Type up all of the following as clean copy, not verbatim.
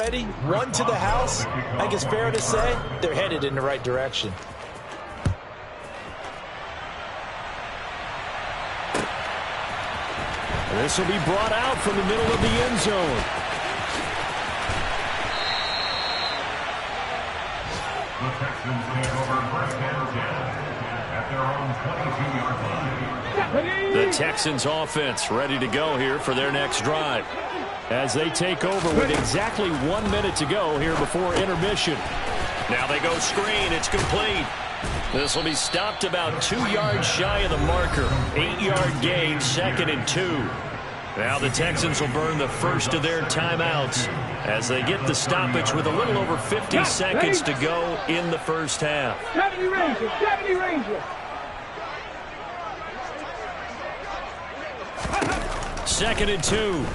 already, one to the house. I think it's fair to say they're headed in the right direction. This will be brought out from the middle of the end zone. The Texans take over first and 10 at their own 22-yard line. The Texans offense ready to go here for their next drive as they take over with exactly 1 minute to go here before intermission. Now they go screen. It's complete. This will be stopped about 2 yards shy of the marker. 8-yard gain, 2nd and 2. Now the Texans will burn the first of their timeouts as they get the stoppage with a little over 50 seconds to go in the first half. 70 Rangers, 70 Rangers. 2nd and 2.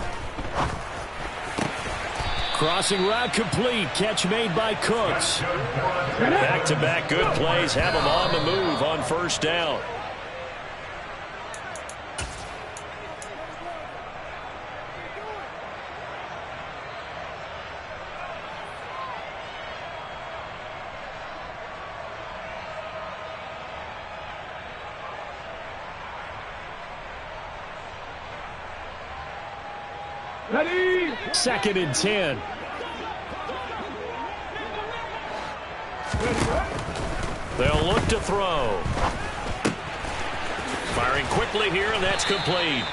Crossing route complete. Catch made by Cooks. Back-to-back good plays have them on the move on first down. Ready. 2nd and 10. They'll look to throw. Firing quickly here, and that's complete.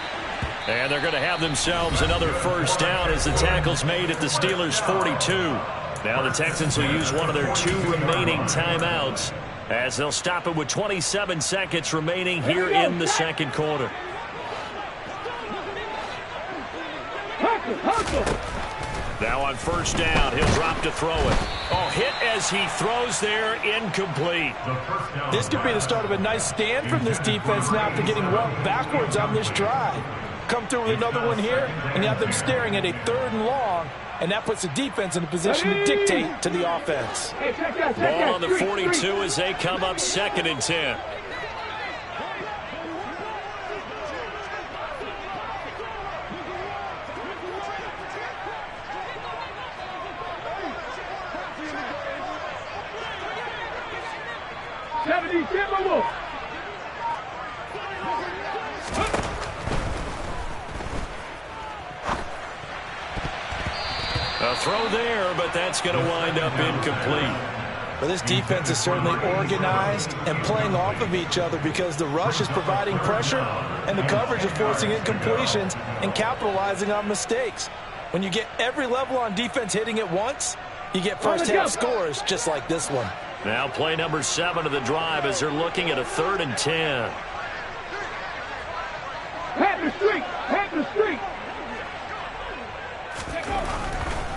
And they're going to have themselves another first down as the tackle's made at the Steelers' 42. Now the Texans will use one of their 2 remaining timeouts as they'll stop it with 27 seconds remaining here in the second quarter. Now on first down, he'll drop to throw it. Oh, hit as he throws there, incomplete. This could be the start of a nice stand from this defense now after getting walked backwards on this drive. Come through with another one here, and you have them staring at a 3rd and long, and that puts the defense in a position to dictate to the offense. Ball on the 42 as they come up 2nd and 10. A throw there, but that's going to wind up incomplete. But this defense is certainly organized and playing off of each other because the rush is providing pressure and the coverage is forcing incompletions and capitalizing on mistakes. When you get every level on defense hitting at once, you get first-half scores just like this one. Now play number 7 of the drive as they're looking at a 3rd and 10. Head the street, head the street.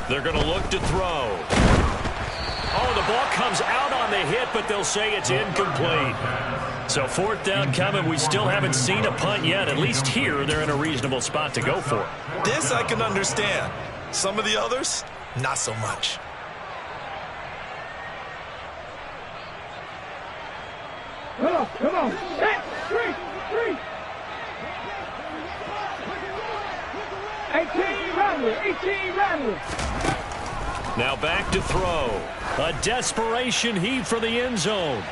They're going to look to throw. Oh, the ball comes out on the hit, but they'll say it's incomplete. So 4th down coming. We still haven't seen a punt yet. At least here, they're in a reasonable spot to go for. This I can understand. Some of the others, not so much. Come on. Set, street. 18 Rattler. Now back to throw. A desperation heave for the end zone.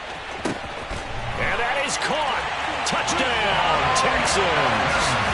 And that is caught. Touchdown, Texans.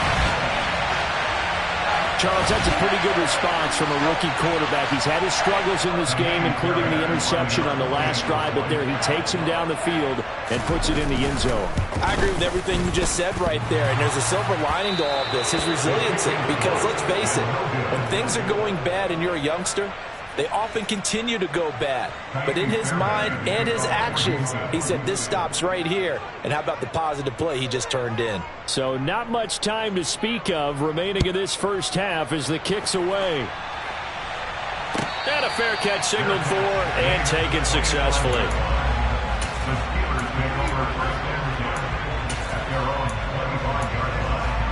Charles, that's a pretty good response from a rookie quarterback. He's had his struggles in this game, including the interception on the last drive, but there he takes him down the field and puts it in the end zone. I agree with everything you just said right there, and there's a silver lining to all of this, his resiliency, because let's face it, when things are going bad and you're a youngster, they often continue to go bad. But in his mind and his actions, he said this stops right here. And how about the positive play he just turned in? So not much time to speak of remaining in this first half as the kick's away. And a fair catch signaled for and taken successfully. The Steelers take over first and 10 at their own 25-yard line.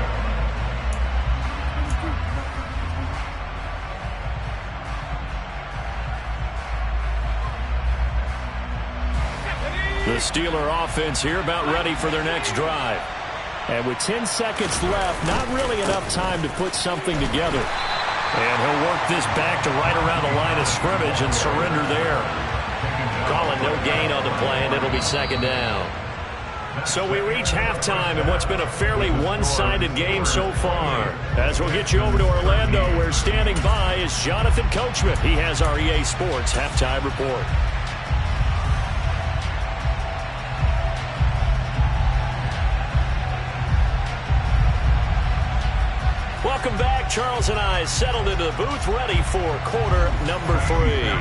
The Steeler offense here about ready for their next drive. And with 10 seconds left, not really enough time to put something together. And he'll work this back to right around the line of scrimmage and surrender there. Calling no gain on the play, and it'll be second down. So we reach halftime in what's been a fairly one-sided game so far. As we'll get you over to Orlando, where standing by is Jonathan Coachman. He has our EA Sports halftime report. Welcome back. Charles and I settled into the booth, ready for quarter number 3.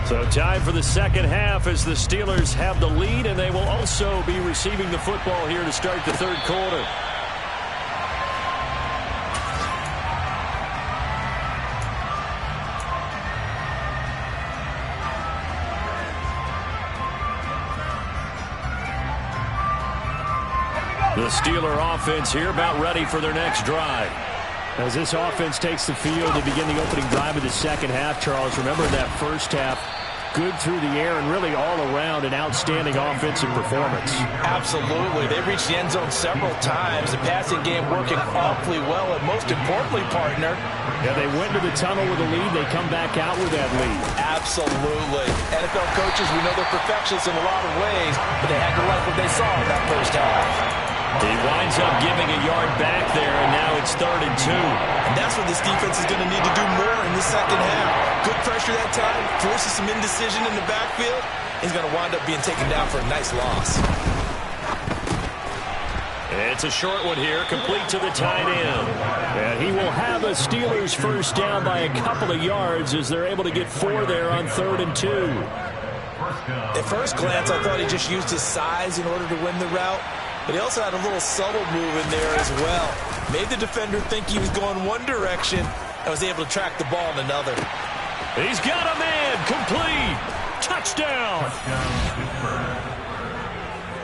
So time for the second half as the Steelers have the lead, and they will also be receiving the football here to start the third quarter. The Steeler offense here about ready for their next drive. As this offense takes the field to begin the opening drive of the second half, Charles, remember that first half, good through the air and really all around an outstanding offensive performance. Absolutely. They reached the end zone several times. The passing game working awfully well, and most importantly, partner. Yeah, they went to the tunnel with a lead. They come back out with that lead. Absolutely. NFL coaches, we know they're perfectionists in a lot of ways, but they had to like what they saw in that first half. He winds up giving a yard back there, and now it's 3rd and 2. And that's what this defense is going to need to do more in the second half. Good pressure that time, forces some indecision in the backfield. He's going to wind up being taken down for a nice loss. It's a short one here, complete to the tight end. And he will have a Steelers first down by a couple of yards as they're able to get 4 there on 3rd and 2. At first glance, I thought he just used his size in order to win the route. But he also had a little subtle move in there as well. Made the defender think he was going one direction and was able to track the ball in another. He's got a man. Complete. Touchdown.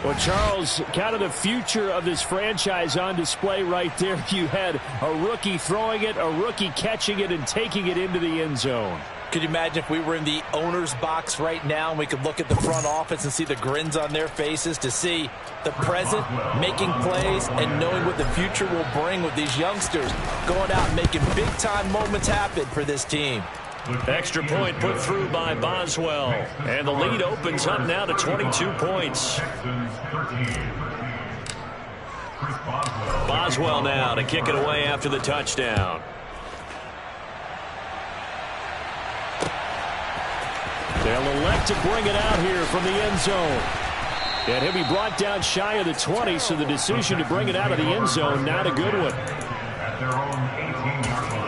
Well, Charles, kind of the future of this franchise on display right there. You had a rookie throwing it, a rookie catching it, and taking it into the end zone. Could you imagine if we were in the owner's box right now and we could look at the front office and see the grins on their faces, to see the present making plays and knowing what the future will bring with these youngsters going out and making big-time moments happen for this team. Extra point put through by Boswell. And the lead opens up now to 22 points. Boswell now to kick it away after the touchdown. They'll elect to bring it out here from the end zone. And he'll be brought down shy of the 20, so the decision to bring it out of the end zone, not a good one. At their own 18-yard line.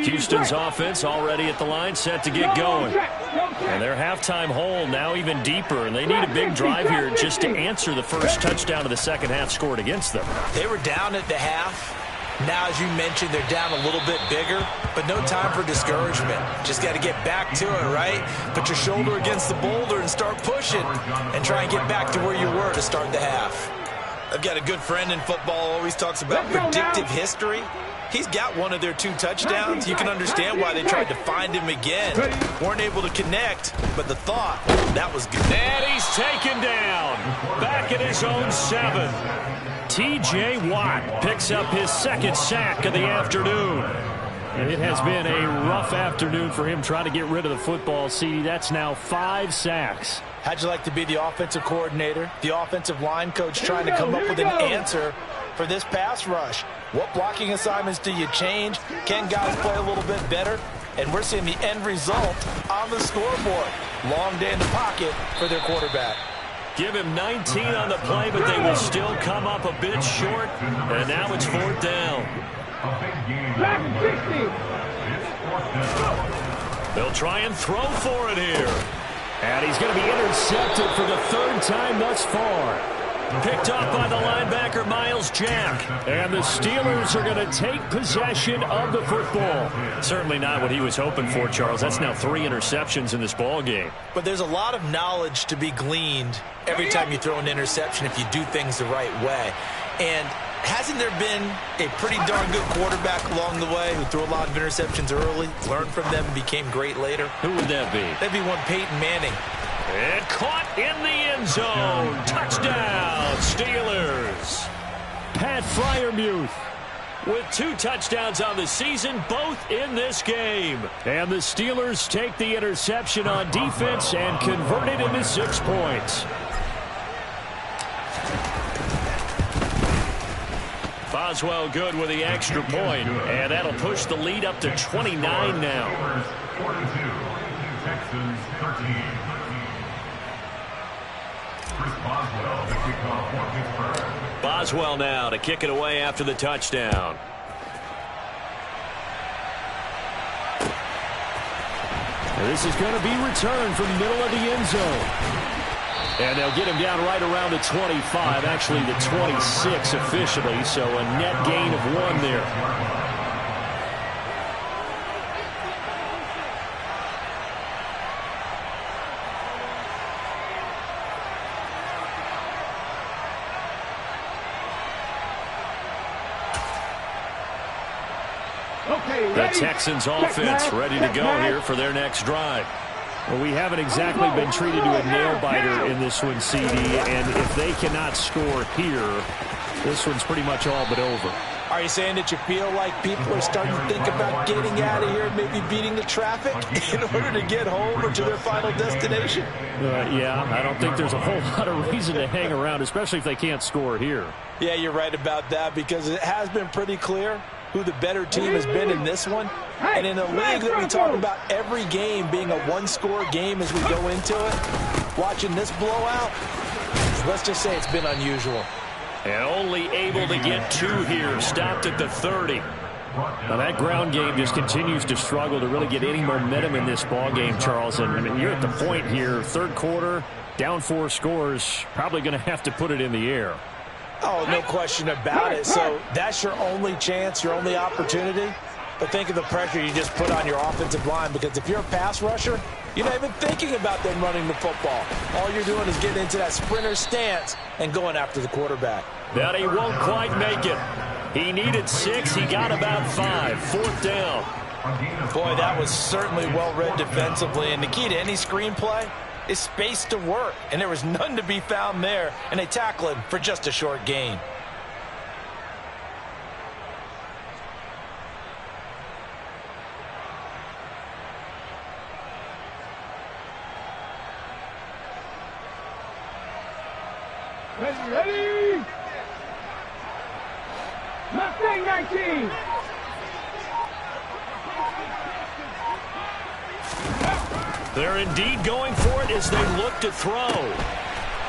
Houston's offense already at the line, set to get going. And their halftime hole now even deeper, and they need a big drive here just to answer the first touchdown of the second half scored against them. They were down at the half. Now, as you mentioned, they're down a little bit bigger, but no time for discouragement. Just got to get back to it, right? Put your shoulder against the boulder and start pushing and try and get back to where you were to start the half. I've got a good friend in football, always talks about predictive history. He's got one of their 2 touchdowns. You can understand why they tried to find him again. Weren't able to connect, but the thought, that was good. And he's taken down. Back at his own 7. T.J. Watt picks up his 2nd sack of the afternoon. It has been a rough afternoon for him trying to get rid of the football. See, that's now 5 sacks. How'd you like to be the offensive coordinator, the offensive line coach, trying to come up with an answer for this pass rush? What blocking assignments do you change? Can guys play a little bit better? And we're seeing the end result on the scoreboard. Long day in the pocket for their quarterback. Give him 19 on the play, but they will still come up a bit short. And now it's 4th down. They'll try and throw for it here. And he's going to be intercepted for the 3rd time thus far. Picked off by the linebacker, Miles Jack. And the Steelers are going to take possession of the football. Certainly not what he was hoping for, Charles. That's now 3 interceptions in this ball game. But there's a lot of knowledge to be gleaned every time you throw an interception if you do things the right way. And hasn't there been a pretty darn good quarterback along the way who threw a lot of interceptions early, learned from them, and became great later? Who would that be? That'd be one Peyton Manning. And caught in the end zone. Touchdown, Steelers. Pat Freiermuth with 2 touchdowns on the season, both in this game. And the Steelers take the interception on defense and convert it into 6 points. Boswell good with the extra point, and that'll push the lead up to 29 now. 42, Texans 13. Chris Boswell, the kickoff for Pittsburgh. Boswell now to kick it away after the touchdown. This is going to be returned from the middle of the end zone. And they'll get him down right around the 25, actually the 26 officially, so a net gain of 1 there. The Texans offense ready to go here for their next drive. Well, we haven't exactly been treated to a nail-biter in this one, CD, and if they cannot score here, this one's pretty much all but over. Are you saying that you feel like people are starting to think about getting out of here and maybe beating the traffic in order to get home or to their final destination? Yeah, I don't think there's a whole lot of reason to hang around, especially if they can't score here. Yeah, you're right about that, because it has been pretty clear who the better team has been in this one. And in a league that we talk about every game being a one-score game as we go into it, watching this blowout, let's just say it's been unusual. And only able to get 2 here, stopped at the 30. Now that ground game just continues to struggle to really get any momentum in this ball game, Charles. And I mean, you're at the point here, 3rd quarter, down 4 scores, probably going to have to put it in the air. Oh, no question about it. So that's your only chance, your only opportunity. But think of the pressure you just put on your offensive line, because if you're a pass rusher, you're not even thinking about them running the football. All you're doing is getting into that sprinter stance and going after the quarterback. But he won't quite make it. He needed 6. He got about 5. 4th down. Boy, that was certainly well-read defensively. And the key to any screenplay is space to work. And there was none to be found there. And they tackle him for just a short gain. Ready? Mustang 19. They're indeed going for it as they look to throw.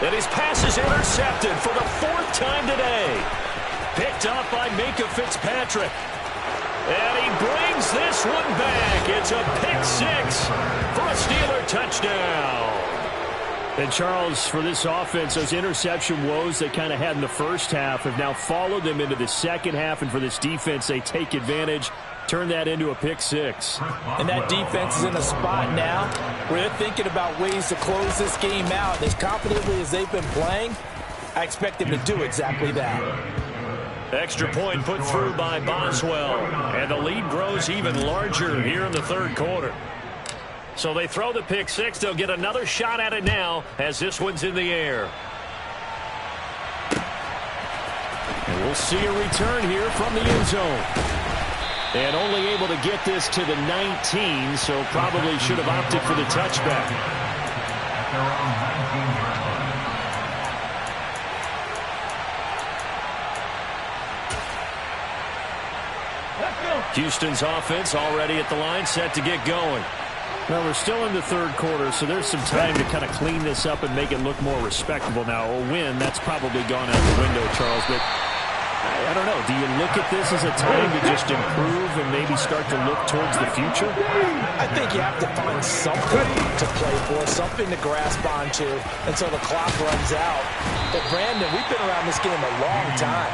And his pass is intercepted for the 4th time today. Picked up by Minka Fitzpatrick. And he brings this one back. It's a pick 6 for a Steeler touchdown. And Charles, for this offense, those interception woes they kind of had in the first half have now followed them into the second half. And for this defense, they take advantage, turn that into a pick 6. And that defense is in a spot now where they're thinking about ways to close this game out. And as confidently as they've been playing, I expect them to do exactly that. Extra point put through by Boswell. And the lead grows even larger here in the 3rd quarter. So they throw the pick 6. They'll get another shot at it now as this one's in the air. And we'll see a return here from the end zone. And only able to get this to the 19, so probably should have opted for the touchback. Houston's offense already at the line, set to get going. Well, we're still in the 3rd quarter, so there's some time to kind of clean this up and make it look more respectable. Now, a win, that's probably gone out the window, Charles, but I don't know. Do you look at this as a time to just improve and maybe start to look towards the future? I think you have to find something to play for, something to grasp onto until the clock runs out. But, Brandon, we've been around this game a long time.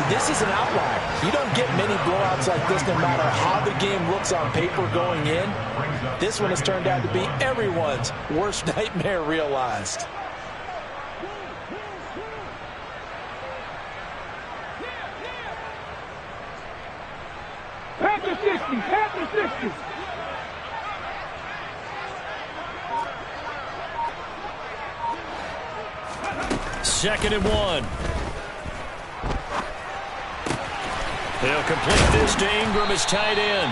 This is an outlier. You don't get many blowouts like this no matter how the game looks on paper going in. This one has turned out to be everyone's worst nightmare realized. Panther 60, Panther 60. 2nd and 1. They'll complete this to Ingram as tight end.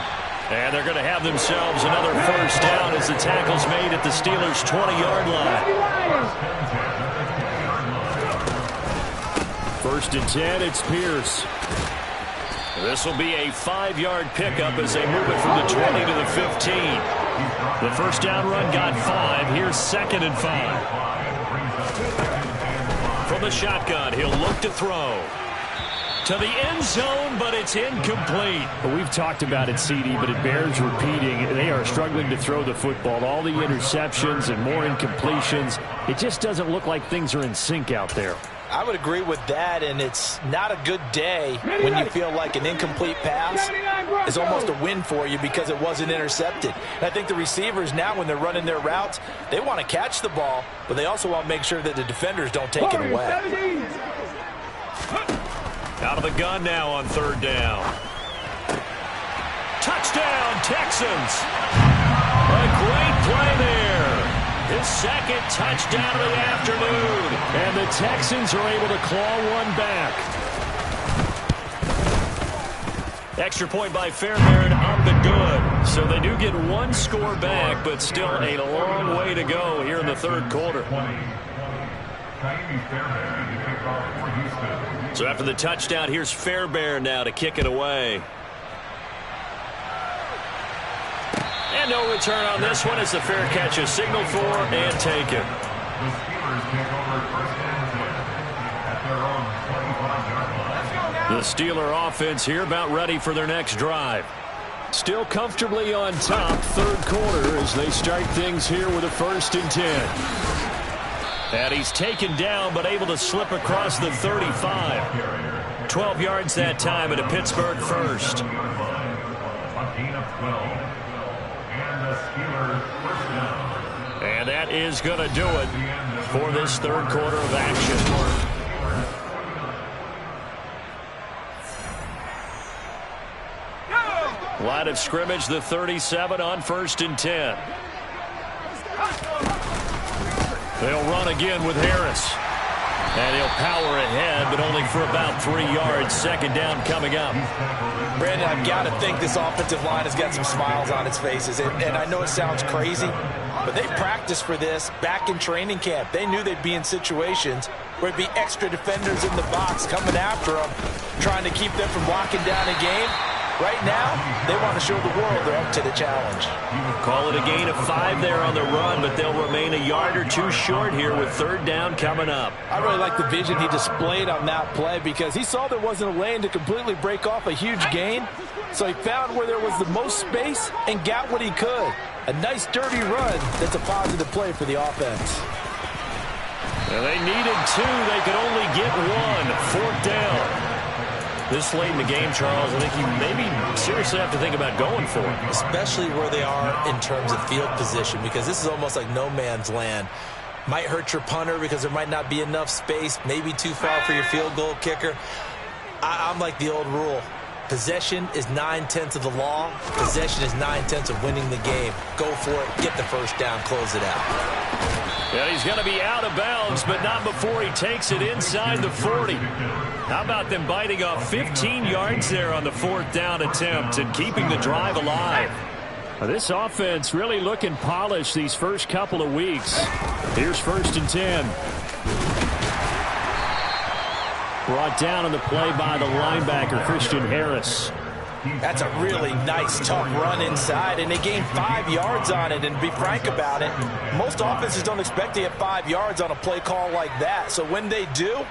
And they're going to have themselves another first down as the tackle's made at the Steelers' 20-yard line. 1st and 10, it's Pierce. This will be a 5-yard pickup as they move it from the 20 to the 15. The first down run got 5. Here's 2nd and 5. From the shotgun, he'll look to throw. To the end zone, but it's incomplete. Well, we've talked about it, CD, but it bears repeating. They are struggling to throw the football. All the interceptions and more incompletions. It just doesn't look like things are in sync out there. I would agree with that, and it's not a good day when you feel like an incomplete pass is almost a win for you because it wasn't intercepted. And I think the receivers now, when they're running their routes, they want to catch the ball, but they also want to make sure that the defenders don't take it away. Out of the gun now on 3rd down. Touchdown, Texans. A great play there. His 2nd touchdown of the afternoon. And the Texans are able to claw one back. Extra point by Fairbairn up and good. So they do get one score back, but still a long way to go here in the 3rd quarter. So after the touchdown, here's Fairbairn now to kick it away. And no return on this one as the fair catch is signaled for and taken. The Steelers take over 1st and 10 at their own 25-yard line. The Steeler offense here about ready for their next drive. Still comfortably on top, 3rd quarter as they start things here with a 1st and 10. And he's taken down but able to slip across the 35. 12 yards that time at a Pittsburgh first. A gain of 12. And the Steelers first down. And that is going to do it for this 3rd quarter of action. Line of scrimmage, the 37 on 1st and 10. They'll run again with Harris. And he'll power ahead, but only for about 3 yards. 2nd down coming up. Brandon, I've got to think this offensive line has got some smiles on its faces. And I know it sounds crazy, but they practiced for this back in training camp. They knew they'd be in situations where it'd be extra defenders in the box coming after them, trying to keep them from locking down a game. Right now, they want to show the world they're up to the challenge. Call it a gain of 5 there on the run, but they'll remain a yard or 2 short here with 3rd down coming up. I really like the vision he displayed on that play because he saw there wasn't a lane to completely break off a huge gain. So he found where there was the most space and got what he could. A nice, dirty run that's a positive play for the offense. Well, they needed 2. They could only get 1. 4th down. This late in the game, Charles, I think you maybe seriously have to think about going for it. Especially where they are in terms of field position, because this is almost like no man's land. Might hurt your punter because there might not be enough space, maybe too far for your field goal kicker. I'm like the old rule. Possession is 9/10 of the law. Possession is 9/10 of winning the game. Go for it. Get the first down. Close it out. Yeah, he's going to be out of bounds, but not before he takes it inside the 40. How about them biting off 15 yards there on the 4th down attempt and keeping the drive alive? Now, this offense really looking polished these first couple of weeks. Here's 1st and 10. Brought down on the play by the linebacker, Christian Harris. That's a really nice, tough run inside, and they gained 5 yards on it. And to be frank about it, most offenses don't expect to get 5 yards on a play call like that. So when they do,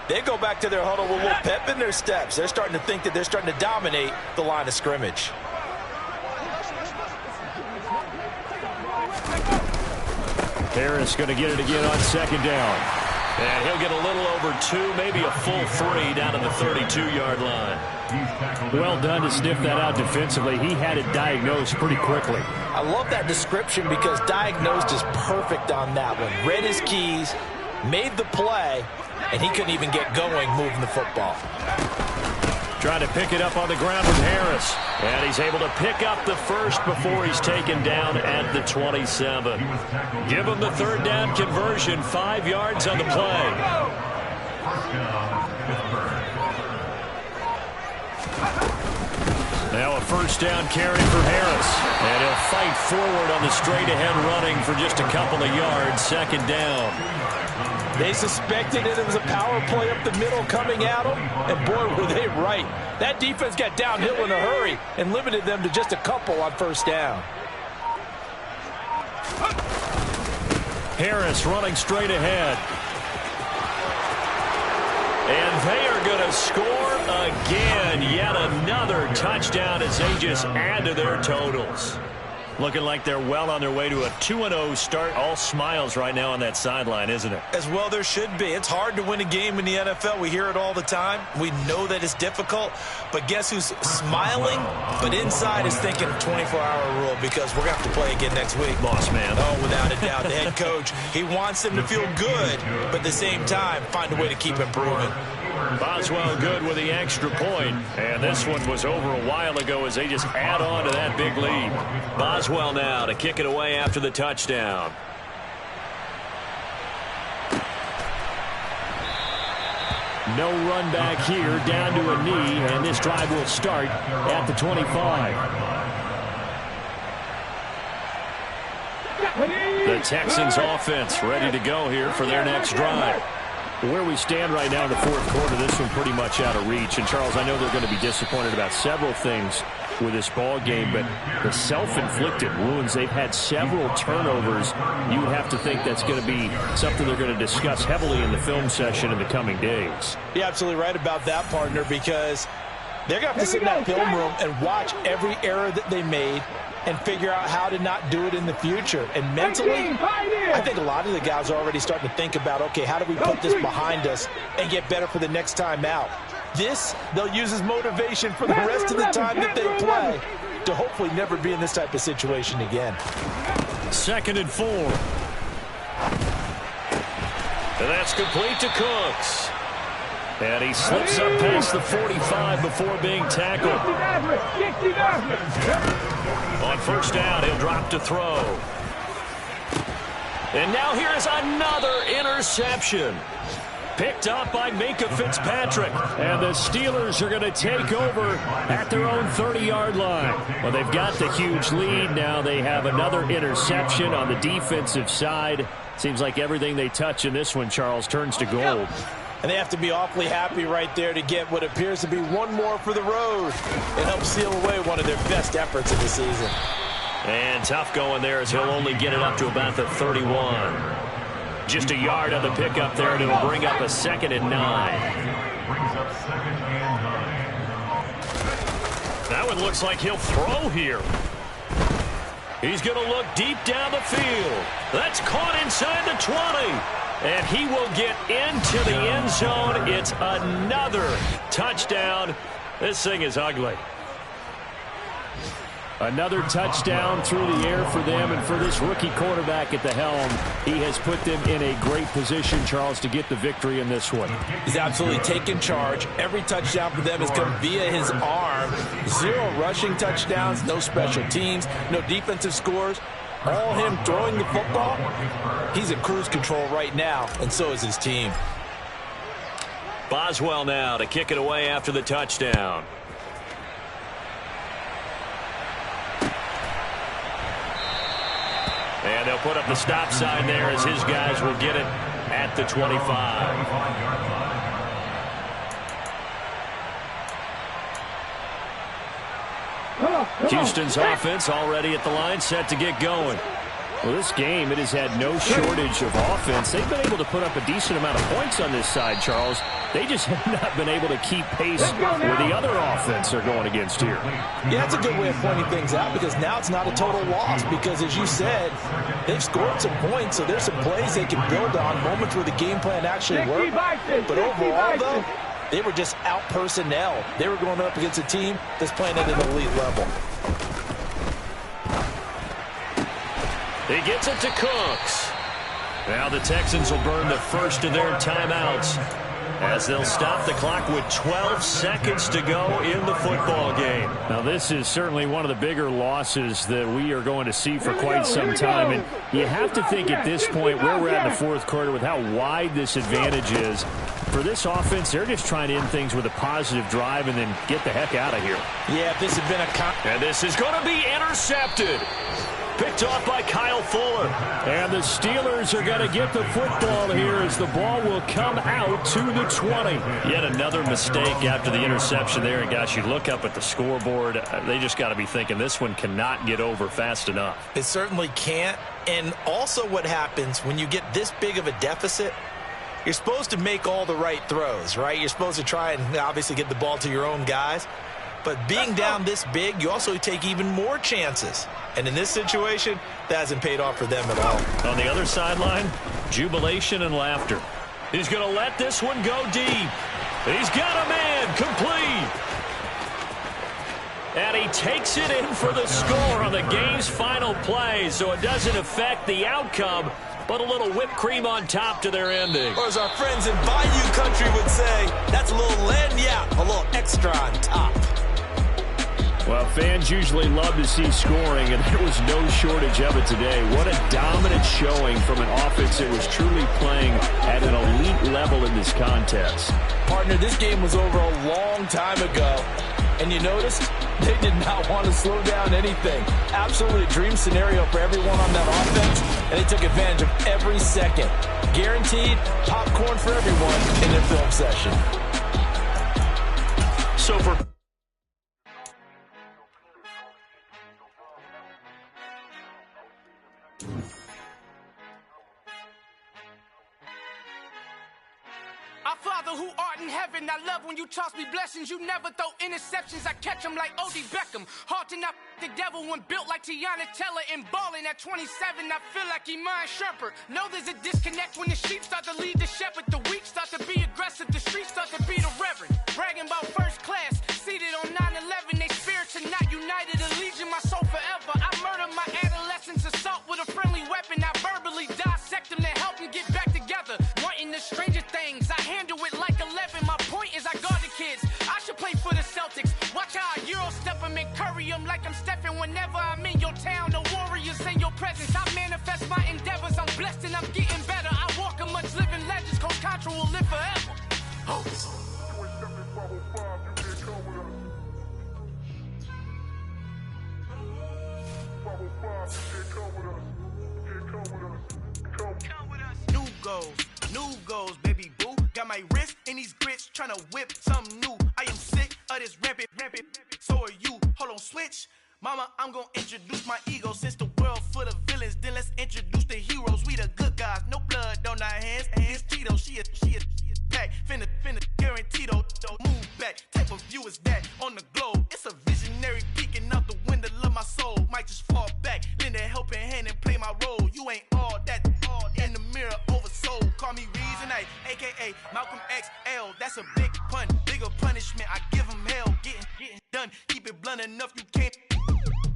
they go back to their huddle with a little pep in their steps. They're starting to think that they're starting to dominate the line of scrimmage. Harris going to get it again on 2nd down. And he'll get a little over 2, maybe a full 3 down to the 32-yard line. Well done to sniff that out defensively. He had it diagnosed pretty quickly. I love that description because diagnosed is perfect on that one. Read his keys, made the play, and he couldn't even get going moving the football. Trying to pick it up on the ground with Harris. And he's able to pick up the first before he's taken down at the 27. Give him the 3rd down conversion, 5 yards on the play. first down carry for Harris. And he'll fight forward on the straight-ahead running for just a couple of yards. Second down. They suspected it was a power play up the middle coming at them, and boy, were they right. That defense got downhill in a hurry and limited them to just a couple on first down. Harris running straight ahead. And they are going to score again. Yet another touchdown as they just add to their totals. Looking like they're well on their way to a 2-0 start. All smiles right now on that sideline, isn't it? As well there should be. It's hard to win a game in the NFL. We hear it all the time. We know that it's difficult. But guess who's smiling? But inside is thinking 24-hour rule because we're going to have to play again next week. Boss man. Oh, without a doubt. The head coach, he wants them to feel good, but at the same time, find a way to keep improving. Boswell good with the extra point. And this one was over a while ago as they just add on to that big lead. Boswell now to kick it away after the touchdown. No run back here, down to a knee, and this drive will start at the 25. The Texans offense ready to go here for their next drive. Where we stand right now in the fourth quarter, this one pretty much out of reach. And, Charles, I know they're going to be disappointed about several things with this ball game, but the self-inflicted wounds, they've had several turnovers. You would have to think that's going to be something they're going to discuss heavily in the film session in the coming days. You're absolutely right about that, partner, because they're going to have to sit in that film room and watch every error that they made and figure out how to not do it in the future. And mentally, I think a lot of the guys are already starting to think about, okay, how do we put this behind us and get better for the next time out? This, they'll use as motivation for the rest of the time that they play to hopefully never be in this type of situation again. 2nd and 4. And that's complete to Cooks. And he slips up past the 45 before being tackled. On first down, he'll drop to throw. And now here is another interception. Picked up by Minka Fitzpatrick. And the Steelers are going to take over at their own 30-yard line. Well, they've got the huge lead. Now they have another interception on the defensive side. Seems like everything they touch in this one, Charles, turns to gold. And they have to be awfully happy right there to get what appears to be one more for the road. It helps seal away one of their best efforts of the season. And tough going there as he'll only get it up to about the 31. Just a yard on the pickup there to bring up a 2nd and 9. That one looks like he'll throw here. He's going to look deep down the field. That's caught inside the 20. And he will get into the end zone. It's another touchdown. This thing is ugly. Another touchdown through the air for them, and for this rookie quarterback at the helm, he has put them in a great position, Charles, to get the victory in this one. He's absolutely taken charge. Every touchdown for them has come via his arm. 0 rushing touchdowns, no special teams, no defensive scores. All him throwing the football. He's in cruise control right now, and so is his team. Boswell now to kick it away after the touchdown. And they'll put up the stop sign there as his guys will get it at the 25. Houston's offense already at the line, set to get going. Well, this game, it has had no shortage of offense. They've been able to put up a decent amount of points on this side, Charles. They just have not been able to keep pace with the other offense they're going against here. Yeah, that's a good way of pointing things out because now it's not a total loss because, as you said, they've scored some points, so there's some plays they can build on, moments where the game plan actually worked. But overall, though, they were just out personnel. They were going up against a team that's playing at an elite level. He gets it to Cooks. Now the Texans will burn the first of their timeouts as they'll stop the clock with 12 seconds to go in the football game. Now this is certainly one of the bigger losses that we are going to see for quite some time. And you have to think at this point where we're at in the fourth quarter with how wide this advantage is, For this offense, they're just trying to end things with a positive drive and then get the heck out of here. Yeah, if this had been and this is going to be intercepted. Picked off by Kyle Fuller. And the Steelers are going to get the football here as the ball will come out to the 20. Yet another mistake after the interception there. And, gosh, you look up at the scoreboard. They just got to be thinking this one cannot get over fast enough. It certainly can't. And also what happens when you get this big of a deficit, you're supposed to make all the right throws, right? You're supposed to try and obviously get the ball to your own guys. But being down this big, you also take even more chances. And in this situation, that hasn't paid off for them at all. On the other sideline, jubilation and laughter. He's going to let this one go deep. He's got a man complete. And he takes it in for the score on the game's final play. So it doesn't affect the outcome, but a little whipped cream on top to their ending. Or as our friends in Bayou Country would say, that's a little lagniappe, a little extra on top. Well, fans usually love to see scoring, and there was no shortage of it today. What a dominant showing from an offense that was truly playing at an elite level in this contest. Partner, this game was over a long time ago, and you noticed they did not want to slow down anything. Absolutely a dream scenario for everyone on that offense, and they took advantage of every second. Guaranteed popcorn for everyone in their film session. So for Our Father who art in heaven, I love when you toss me blessings. You never throw interceptions, I catch them like O.D. Beckham. Hard to not the devil when built like Tiana Teller and balling at 27. I feel like Iman Shumpert. Know there's a disconnect when the sheep start to lead the shepherd. The weak start to be aggressive, the streets start to be the reverend. Bragging about first class, seated on 9/11. They spirits are not united, a legion, my soul forever. I murder my adolescence, assault with a friendly weapon. I verbally dissect them to help them get back together. Wanting the stranger things, I handle it like 11. My point is I guard the kids. I should play for the Celtics. Watch how I Euro step them and curry them like I'm stepping. Whenever I'm in your town, the Warriors in your presence. I manifest my endeavors. I'm blessed and I'm getting better. I walk amongst living legends. Coach Contra will live forever. Oh. New goals, baby boo. Got my wrist in these grits, tryna whip something new. I am sick of this rampant. So are you. Hold on, switch. Mama, I'm gonna introduce my ego. Since the world full of villains, then let's introduce the heroes. We the good guys, no blood on our hands. It's Tito, she a pack. Finna guarantee though. Move back, type of view is that on the globe. It's a visionary peeking out the window of my soul. Might just fall back, lend a helping hand and play my role. You ain't all that in the mirror oversold. Call me Reasonite, aka Malcolm XL. That's a big pun, bigger punishment. I give him hell, getting done. Keep it blunt enough, you can't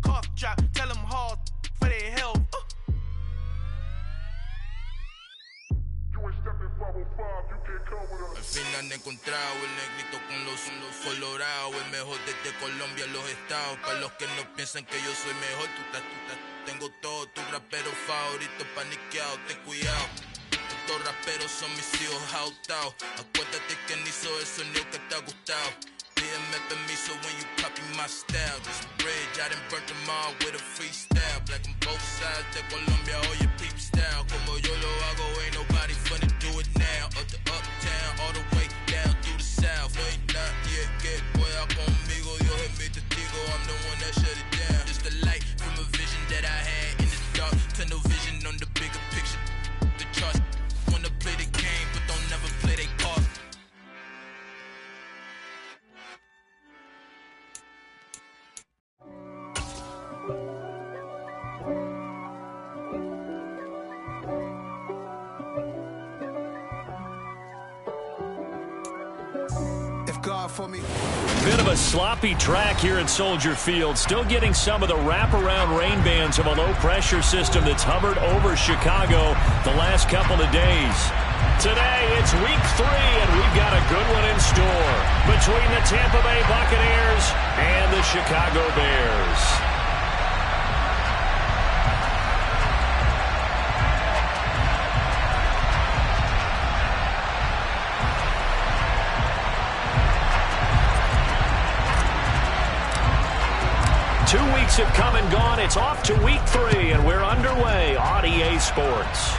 cough drop. Tell them hard for their health. Al fin han encontrado el negrito con los colorados, el mejor desde Colombia, los estados. Para los que no piensan que yo soy mejor, tengo todo, tu rapero favorito paniqueado, ten cuidado. Estos raperos son mis hijos jautados. Acuérdate que ni hizo el sonido que te ha gustado. Pídeme permiso when you copy my style. This bridge, I done burnt them all with a freestyle. Black on both sides de Colombia, oye peep style. Como yo lo hago, ain't nobody funny do it now. Up to uptown, all the way down through the south. No hay nadie que pueda conmigo, Dios es mi testigo. I'm the one that shut it down. Just the light from a vision that I had in the dark. Tunnel vision on the bigger picture. The charts wanna play the game, but don't never play their part. Bit of a sloppy track here at Soldier Field. Still getting some of the wraparound rain bands of a low-pressure system that's hovered over Chicago the last couple of days. Today, it's week 3, and we've got a good one in store between the Tampa Bay Buccaneers and the Chicago Bears. 2 weeks have come and gone. It's off to week 3, and we're underway on EA Sports.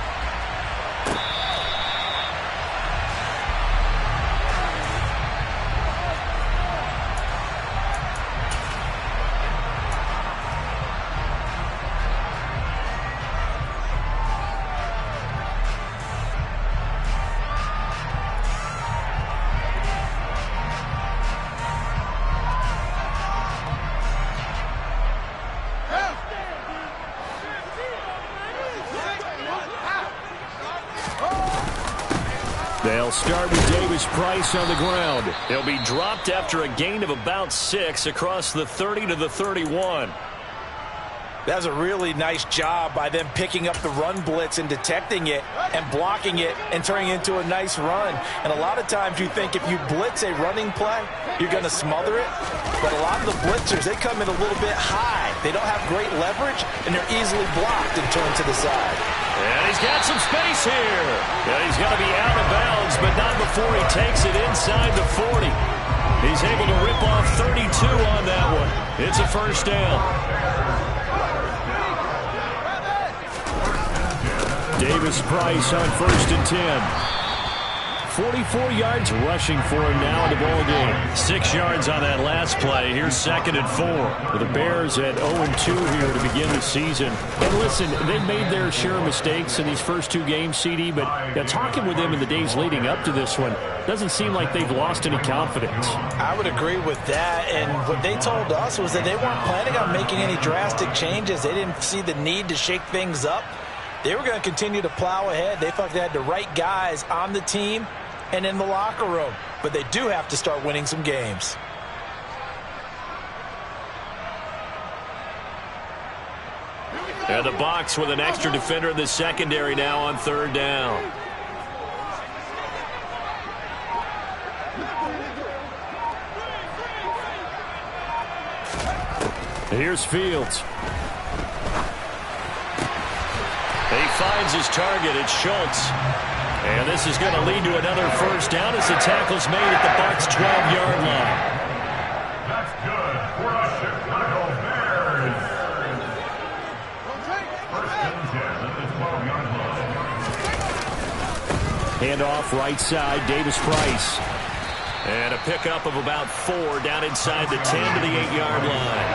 They'll start with Davis Price on the ground. He'll be dropped after a gain of about 6 across the 30 to the 31. That was a really nice job by them picking up the run blitz and detecting it and blocking it and turning it into a nice run. And a lot of times you think if you blitz a running play, you're going to smother it. But a lot of the blitzers, they come in a little bit high. They don't have great leverage, and they're easily blocked and turned to the side. And he's got some space here. And he's going to be out of bounds, but not before he takes it inside the 40. He's able to rip off 32 on that one. It's a first down. Davis Price on 1st and 10. 44 yards rushing for him now in the ball game. 6 yards on that last play. Here's 2nd and 4. The Bears at 0-2 here to begin the season. And listen, they made their share of mistakes in these first 2 games, CD, but talking with them in the days leading up to this one, doesn't seem like they've lost any confidence. I would agree with that, and what they told us was that they weren't planning on making any drastic changes. They didn't see the need to shake things up. They were going to continue to plow ahead. They felt they had the right guys on the team and in the locker room. But they do have to start winning some games. And the box with an extra defender in the secondary now on 3rd down. Here's Fields. He finds his target. It's Schultz. And this is going to lead to another first down as the tackle's made at the Bucs' 12-yard line. That's good for the Chicago Bears. First and 10 at the 12-yard line. Handoff right side, Davis Price. And a pickup of about 4 down inside the 10 to the 8-yard line.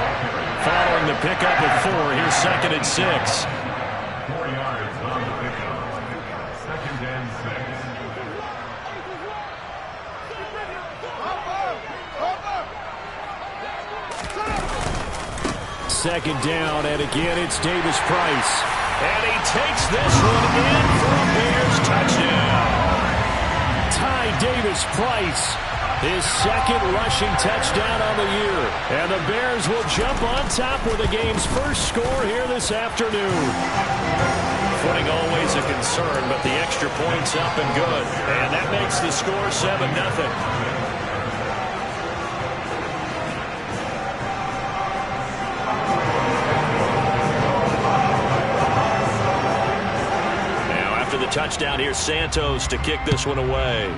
Following the pickup of 4, here's 2nd and 6. 4 yards on the pickup. 2nd and 6. Second down, and again it's Davis Price. And he takes this one in for a Bears touchdown. Ty Davis Price, his 2nd rushing touchdown on the year. And the Bears will jump on top with the game's first score here this afternoon. Footing always a concern, but the extra point's up and good. And that makes the score 7-0. Touchdown here, Santos to kick this one away.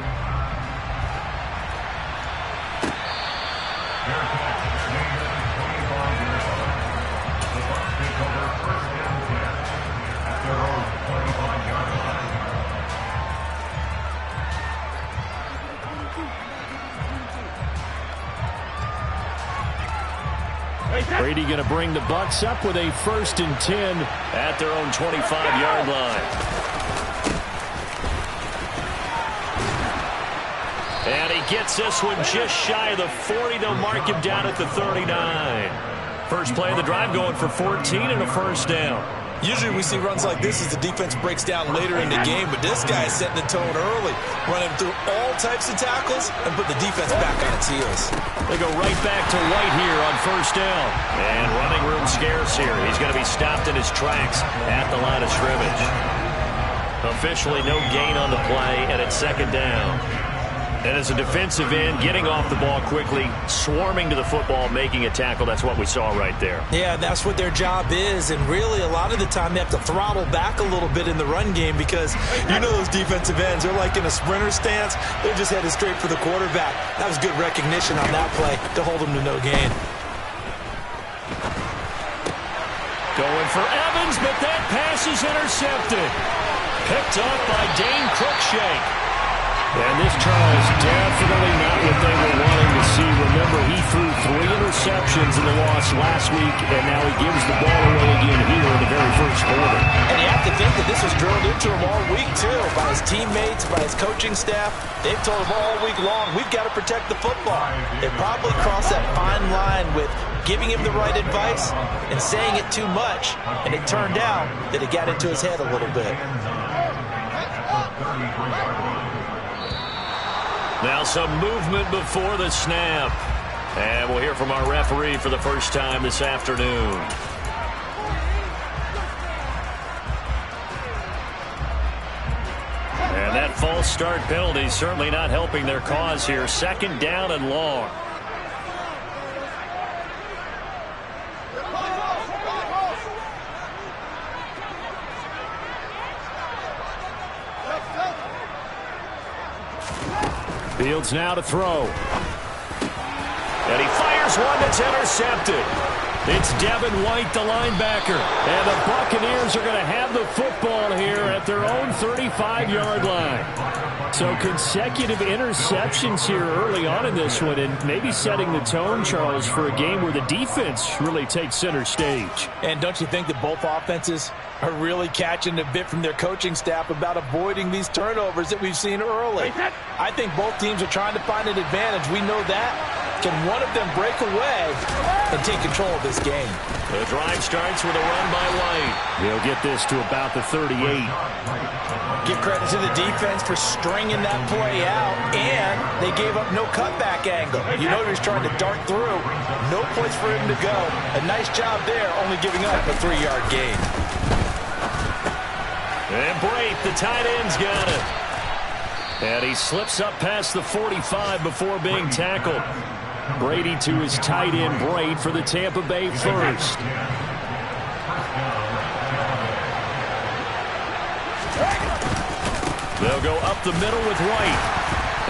Brady going to bring the Bucs up with a 1st and 10 at their own 25-yard line. And he gets this one just shy of the 40. They'll mark him down at the 39. First play of the drive going for 14 and a first down. Usually we see runs like this as the defense breaks down later in the game, but this guy is setting the tone early, running through all types of tackles and put the defense back on its heels. They go right back to White here on first down. And running room scarce here. He's going to be stopped in his tracks at the line of scrimmage. Officially no gain on the play, and it's 2nd down. And as a defensive end, getting off the ball quickly, swarming to the football, making a tackle. That's what we saw right there. Yeah, that's what their job is. And really, a lot of the time, they have to throttle back a little bit in the run game because you know those defensive ends, they're like in a sprinter stance. They're just headed straight for the quarterback. That was good recognition on that play to hold them to no gain. Going for Evans, but that pass is intercepted. Picked up by Dane Cruikshank. And this, Charles, definitely not what they were wanting to see. Remember, he threw 3 interceptions in the loss last week, and now he gives the ball away again here in the very first quarter. And you have to think that this was drilled into him all week, too, by his teammates, by his coaching staff. They've told him all week long, we've got to protect the football. They probably crossed that fine line with giving him the right advice and saying it too much, and it turned out that it got into his head a little bit. Now some movement before the snap. And we'll hear from our referee for the first time this afternoon. And that false start penalty certainly not helping their cause here. 2nd down and long. Fields now to throw. And he fires one that's intercepted. It's Devin White, the linebacker. And the Buccaneers are going to have the football here at their own 35-yard line. So consecutive interceptions here early on in this one, and maybe setting the tone, Charles, for a game where the defense really takes center stage. And don't you think that both offenses are really catching a bit from their coaching staff about avoiding these turnovers that we've seen early? I think both teams are trying to find an advantage. We know that. Can one of them break away and take control of this game? The drive starts with a run by White. He'll get this to about the 38. Give credit to the defense for stringing that play out, and they gave up no cutback angle. You know he was trying to dart through. No place for him to go. A nice job there, only giving up a 3-yard gain. And Brate, the tight end's got it. And he slips up past the 45 before being tackled. Brady to his tight end, Brate, for the Tampa Bay first. They'll go up the middle with White.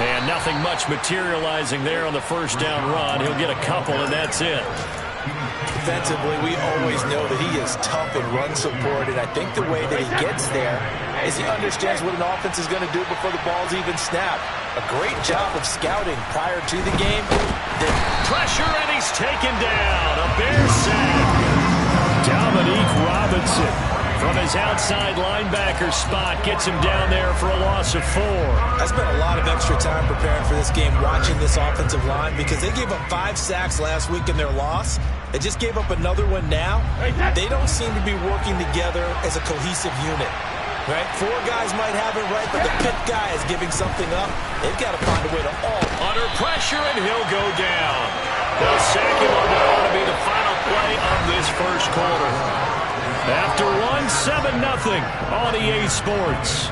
And nothing much materializing there on the first down run. He'll get a couple, and that's it. Defensively, we always know that he is tough in run support, and I think the way that he gets there is he understands what an offense is going to do before the ball's even snapped. A great job of scouting prior to the game. Pressure, and he's taken down. A Bear sack. Dominique Robinson from his outside linebacker spot gets him down there for a loss of 4. I spent a lot of extra time preparing for this game watching this offensive line because they gave up 5 sacks last week in their loss. They just gave up another one now. They don't seem to be working together as a cohesive unit. Right? 4 guys might have it right, but the 5th guy is giving something up. They've got to find a way to all. Under pressure, and he'll go down. They'll sack him on what ought to be the final play of this first quarter. After one, 7-0 on EA Sports.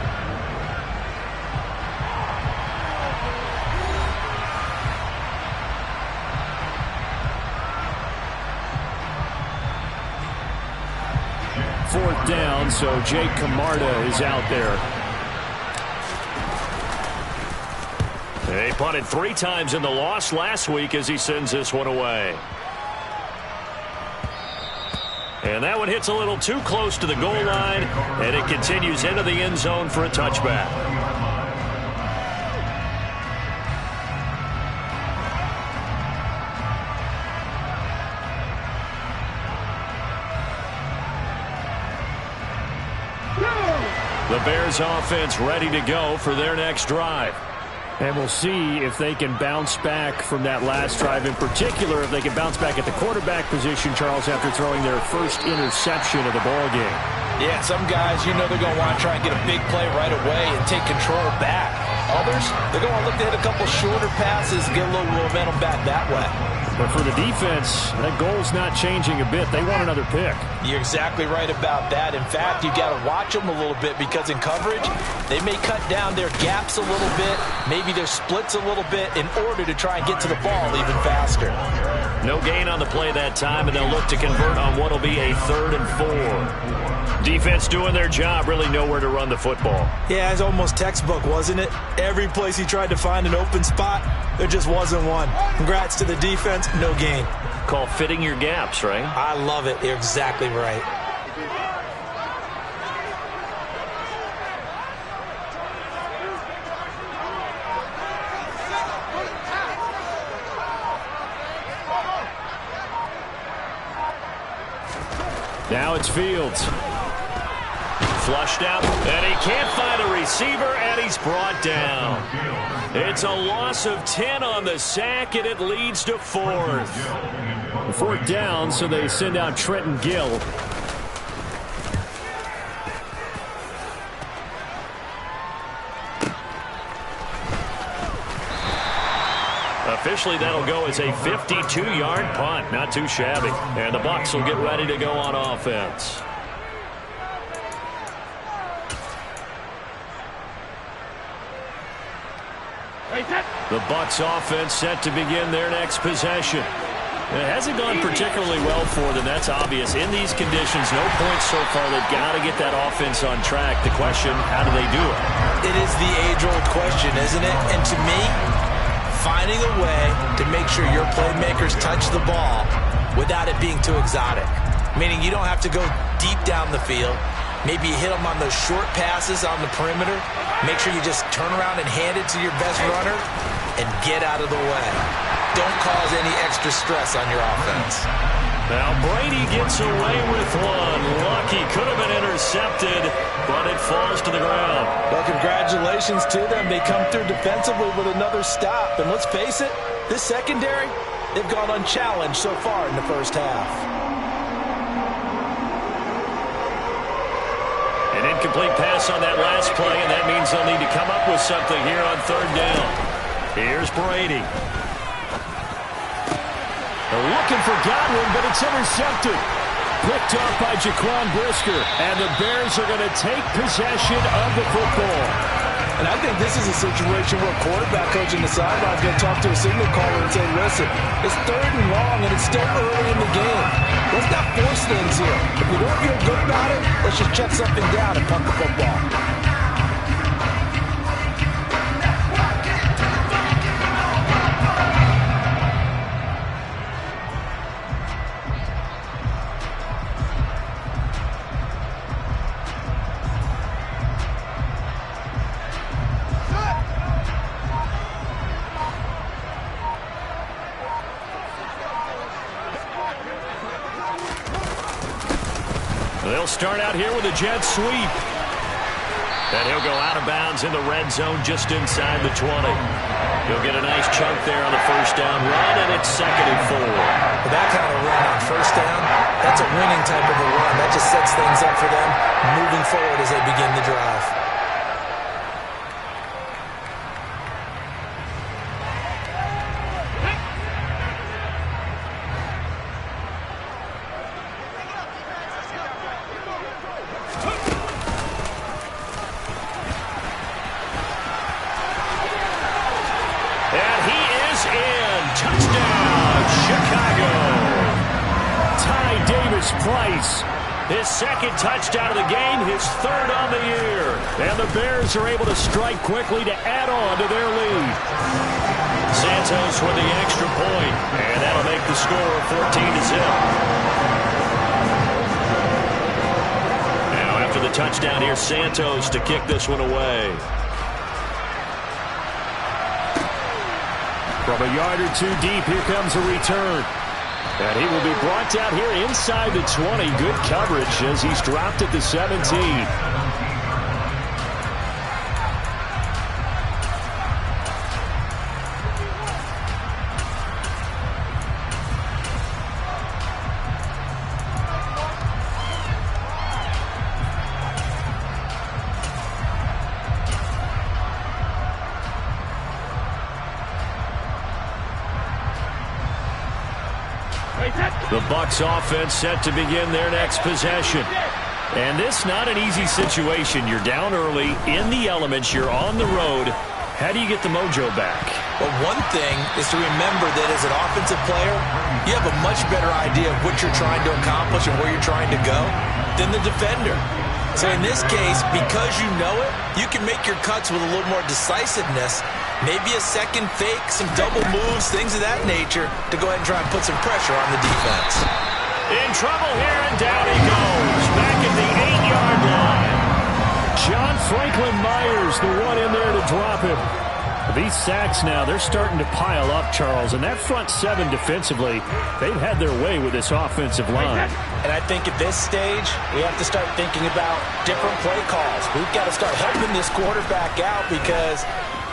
Fourth down, so Jake Camarda is out there. They punted 3 times in the loss last week as he sends this one away. And that one hits a little too close to the goal line, and it continues into the end zone for a touchback. The Bears offense ready to go for their next drive. And we'll see if they can bounce back from that last drive. In particular, if they can bounce back at the quarterback position, Charles, after throwing their first interception of the ball game. Yeah, some guys, you know they're going to want to try and get a big play right away and take control back. Others, they're going to look to hit a couple shorter passes, get a little momentum back that way. But for the defense, that goal's not changing a bit. They want another pick. You're exactly right about that. In fact, you got to watch them a little bit because in coverage, they may cut down their gaps a little bit, maybe their splits a little bit in order to try and get to the ball even faster. No gain on the play that time, and they'll look to convert on what will be a 3rd and 4. Defense doing their job, really nowhere to run the football. Yeah, it's almost textbook, wasn't it? Every place he tried to find an open spot, there just wasn't one. Congrats to the defense. no gain. Call fitting your gaps, right? I love it. You're exactly right. Now it's Fields. Flushed out, and he can't find a receiver, and he's brought down. It's a loss of 10 on the sack, and it leads to 4th. 4th down, so they send out Trenton Gill. Officially, that'll go as a 52-yard punt. Not too shabby. And the Bucs will get ready to go on offense. The Bucs offense set to begin their next possession. It hasn't gone particularly well for them. That's obvious. In these conditions, no points so far. They've got to get that offense on track. The question, how do they do it? It is the age-old question, isn't it? And to me, finding a way to make sure your playmakers touch the ball without it being too exotic. Meaning you don't have to go deep down the field. Maybe you hit them on those short passes on the perimeter. Make sure you just turn around and hand it to your best runner and get out of the way. Don't cause any extra stress on your offense. Now Brady gets away with one. Lucky could have been intercepted, but it falls to the ground. Well, congratulations to them. They come through defensively with another stop. And let's face it, this secondary, they've gone unchallenged so far in the first half. An incomplete pass on that last play, and that means they'll need to come up with something here on 3rd down. Here's Brady. They're looking for Godwin, but it's intercepted. Picked off by Jaquan Brisker, and the Bears are going to take possession of the football. And I think this is a situation where a quarterback coach in the sideline is going to talk to a signal caller and say, listen, it's 3rd and long, and it's still early in the game. Let's not force things here. If we don't feel good about it, let's just check something down and punt the football. They'll start out here with a jet sweep. And he'll go out of bounds in the red zone just inside the 20. He'll get a nice chunk there on the 1st down run, and it's 2nd and 4. With that kind of run on 1st down, that's a winning type of a run. That just sets things up for them moving forward as they begin the drive. Price, his 2nd touchdown of the game, his 3rd on the year. And the Bears are able to strike quickly to add on to their lead. Santos with the extra point, and that'll make the score 14-0. Now after the touchdown, here's Santos to kick this one away. From a yard or 2 deep, here comes a return. And he will be brought down here inside the 20. Good coverage as he's dropped at the 17. The Bucs offense set to begin their next possession. And this not an easy situation. You're down early, in the elements, you're on the road. How do you get the mojo back? Well, one thing is to remember that as an offensive player, you have a much better idea of what you're trying to accomplish and where you're trying to go than the defender. So in this case, because you know it, you can make your cuts with a little more decisiveness Maybe a second fake, some double moves, things of that nature to go ahead and try and put some pressure on the defense. In trouble here, and down he goes. Back at the 8-yard line. John Franklin Myers, the one in there to drop him. These sacks now, they're starting to pile up, Charles. And that front seven defensively, they've had their way with this offensive line. And I think at this stage, we have to start thinking about different play calls. We've got to start helping this quarterback out because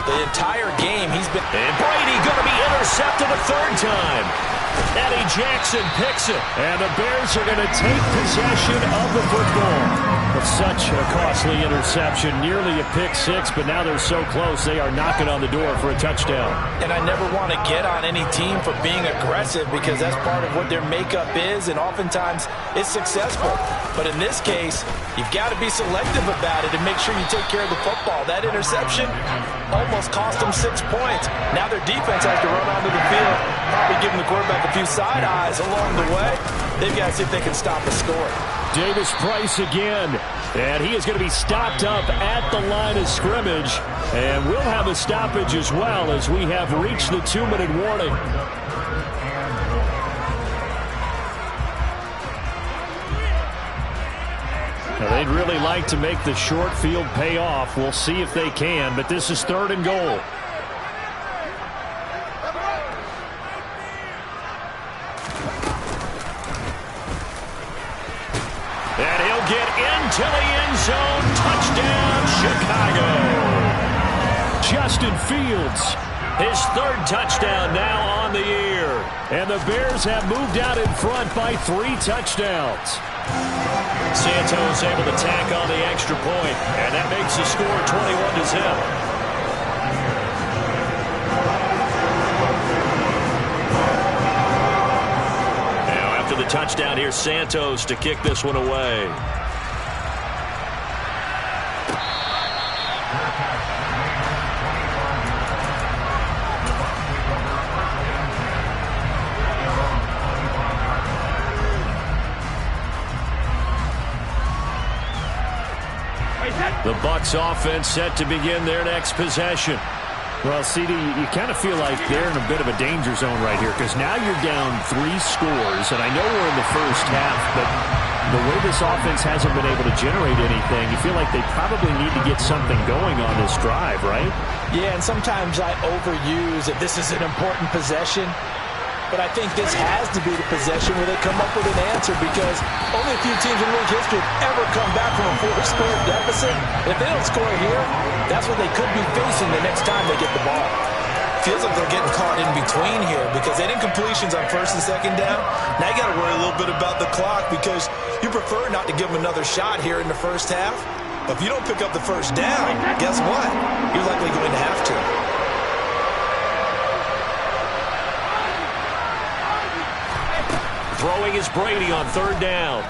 the entire game he's been... And Brady going to be intercepted a third time. Eddie Jackson picks it. And the Bears are going to take possession of the football. But such a costly interception, nearly a pick six, but now they're so close they are knocking on the door for a touchdown. And I never want to get on any team for being aggressive because that's part of what their makeup is, and oftentimes it's successful. But in this case, you've got to be selective about it and make sure you take care of the football. That interception almost cost them 6 points. Now their defense has to run onto the field, probably giving the quarterback a few side eyes along the way. They've got to see if they can stop a score. Davis Price again, and he is going to be stopped up at the line of scrimmage, and we'll have a stoppage as well as we have reached the 2-minute warning. Now, they'd really like to make the short field pay off. We'll see if they can, but this is 3rd and goal. And he'll get into the end zone. Touchdown, Chicago. Justin Fields, his 3rd touchdown now on the year. And the Bears have moved out in front by 3 touchdowns. Santos able to tack on the extra point, and that makes the score 21-0. The touchdown here, Santos to kick this one away. The Bucs offense set to begin their next possession. Well, CD, you kind of feel like they're in a bit of a danger zone right here because now you're down 3 scores, and I know we're in the first half, but the way this offense hasn't been able to generate anything, you feel like they probably need to get something going on this drive, right? Yeah, and sometimes I overuse that this is an important possession, but I think this has to be the possession where they come up with an answer because only a few teams in league history have ever come back from a 4-score deficit. If they don't score here, that's what they could be facing the next time they get the ball. Feels like they're getting caught in between here because they didn't completions on 1st and 2nd down. Now you got to worry a little bit about the clock because you prefer not to give them another shot here in the first half. But if you don't pick up the 1st down, guess what? You're likely going to have to. Throwing is Brady on 3rd down.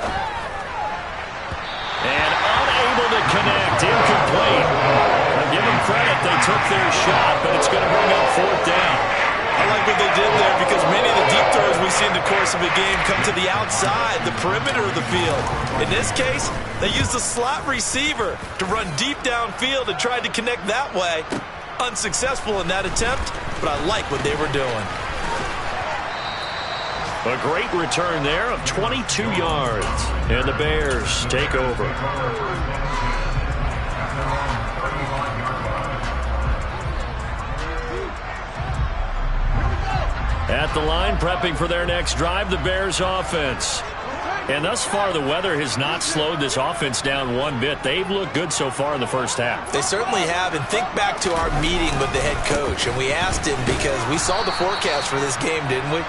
And unable to connect. Incomplete. I'll give them credit. They took their shot, but it's going to bring up 4th down. I like what they did there because many of the deep throws we see in the course of a game come to the outside, the perimeter of the field. In this case, they used the slot receiver to run deep downfield and tried to connect that way. Unsuccessful in that attempt, but I like what they were doing. A great return there of 22 yards. And the Bears take over. At the line, prepping for their next drive, the Bears offense. And thus far, the weather has not slowed this offense down one bit. They've looked good so far in the first half. They certainly have. And think back to our meeting with the head coach. And we asked him because we saw the forecast for this game, didn't we?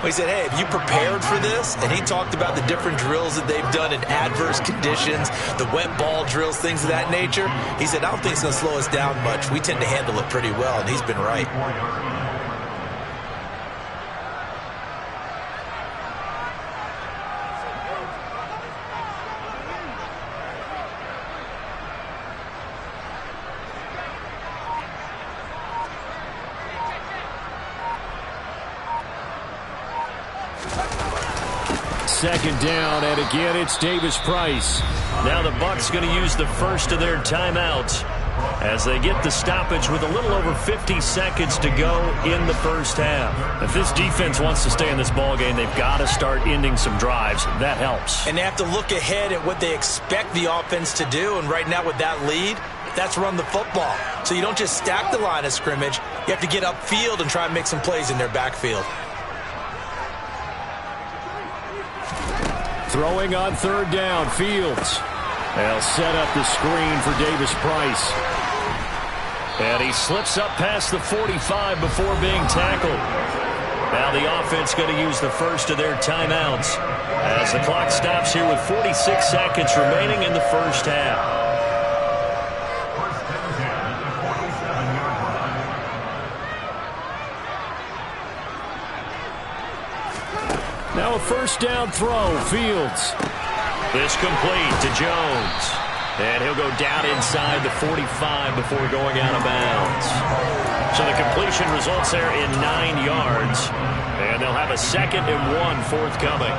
We said, hey, have you prepared for this? And he talked about the different drills that they've done in adverse conditions, the wet ball drills, things of that nature. He said, I don't think it's going to slow us down much. We tend to handle it pretty well, and he's been right. Second down, and again, it's Davis Price. Now the Bucs going to use the first of their timeouts. as they get the stoppage with a little over 50 seconds to go in the first half. If this defense wants to stay in this ballgame, they've got to start ending some drives. That helps. And they have to look ahead at what they expect the offense to do. And right now with that lead, that's run the football. So you don't just stack the line of scrimmage. You have to get upfield and try and make some plays in their backfield. Throwing on third down, Fields. They'll set up the screen for Davis Price. And he slips up past the 45 before being tackled. Now the offense going to use the first of their timeouts as the clock stops here with 46 seconds remaining in the first half. Now a first down throw, Fields. This complete to Jones. And he'll go down inside the 45 before going out of bounds. So the completion results there in 9 yards. And they'll have a 2nd and 1 forthcoming.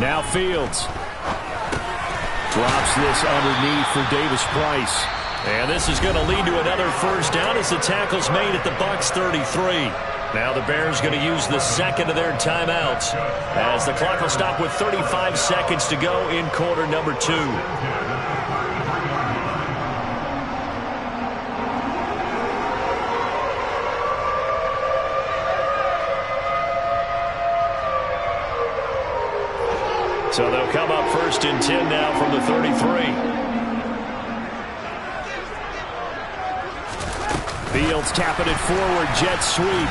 Now Fields. Drops this underneath for Davis Price. And this is going to lead to another first down as the tackle's made at the Bucs 33. Now the Bears going to use the 2nd of their timeouts as the clock will stop with 35 seconds to go in quarter number 2. So they'll come up 1st and 10 now from the 33. Fields tapping it forward, jet sweep.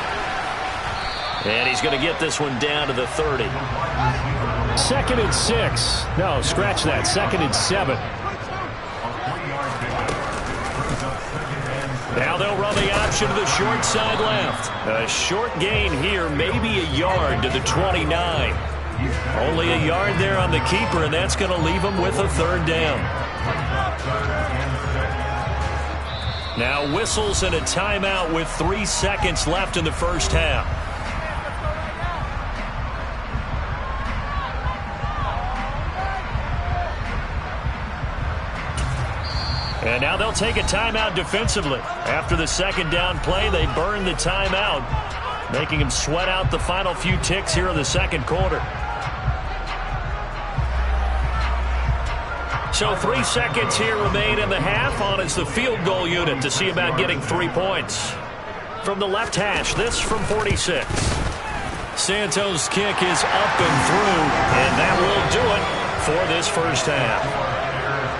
And he's going to get this one down to the 30. 2nd and 6. No, scratch that. 2nd and 7. Now they'll run the option to the short side left. A short gain here, maybe a yard to the 29. Only a yard there on the keeper, and that's going to leave him with a 3rd down. Now whistles and a timeout with 3 seconds left in the first half. And now they'll take a timeout defensively. After the 2nd down play, they burn the timeout, making him sweat out the final few ticks here in the 2nd quarter. So 3 seconds here remain in the half. On is the field goal unit to see about getting 3 points. From the left hash, this from 46. Santos' kick is up and through, and that will do it for this first half.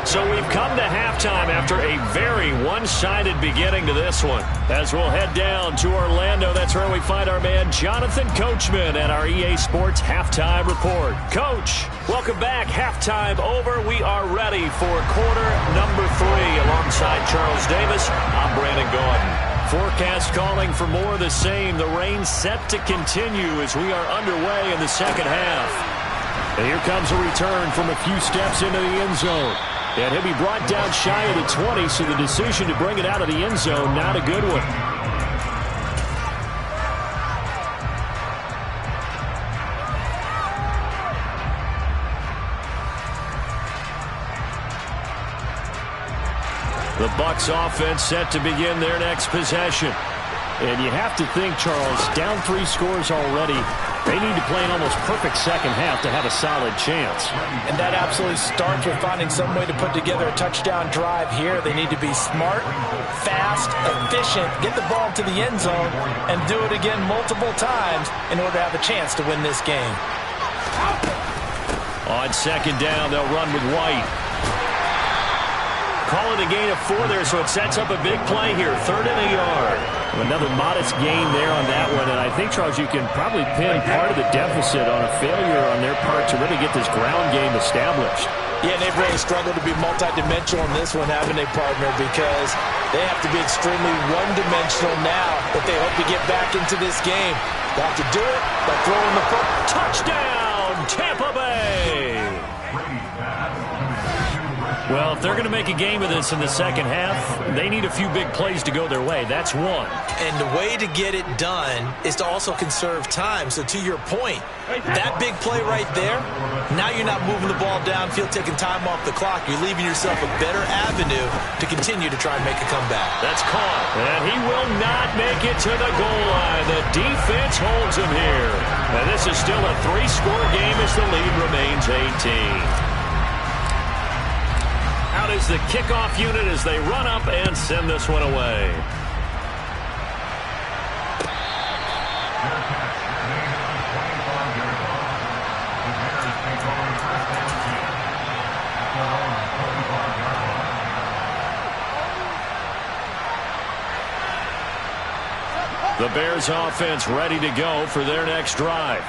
So we've come to halftime after a very one-sided beginning to this one. As we'll head down to Orlando, that's where we find our man Jonathan Coachman at our EA Sports Halftime Report. Coach, welcome back. Halftime over. We are ready for quarter number 3. Alongside Charles Davis, I'm Brandon Gordon. Forecast calling for more of the same. The rain set to continue as we are underway in the second half. And here comes a return from a few steps into the end zone. And he'll be brought down shy of the 20, so the decision to bring it out of the end zone, not a good one. The Bucs offense set to begin their next possession. And you have to think, Charles, down 3 scores already. They need to play an almost perfect second half to have a solid chance. And that absolutely starts with finding some way to put together a touchdown drive here. They need to be smart, fast, efficient, get the ball to the end zone, and do it again multiple times in order to have a chance to win this game. On 2nd down, they'll run with White. Call it a gain of 4 there, so it sets up a big play here. 3rd and a yard. Another modest gain there on that one, and I think, Charles, you can probably pin part of the deficit on a failure on their part to really get this ground game established. Yeah, they've really struggled to be multidimensional in this one, haven't they, partner? Because they have to be extremely one-dimensional now if they hope to get back into this game. They have to do it by throwing the foot. Touchdown, Tampa Bay! Well, if they're going to make a game of this in the second half, they need a few big plays to go their way. That's one. And the way to get it done is to also conserve time. So to your point, that big play right there, now you're not moving the ball downfield, taking time off the clock. You're leaving yourself a better avenue to continue to try and make a comeback. That's caught. And he will not make it to the goal line. The defense holds him here. And this is still a 3-score game as the lead remains 18. Out is the kickoff unit as they run up and send this one away. The Bears offense ready to go for their next drive.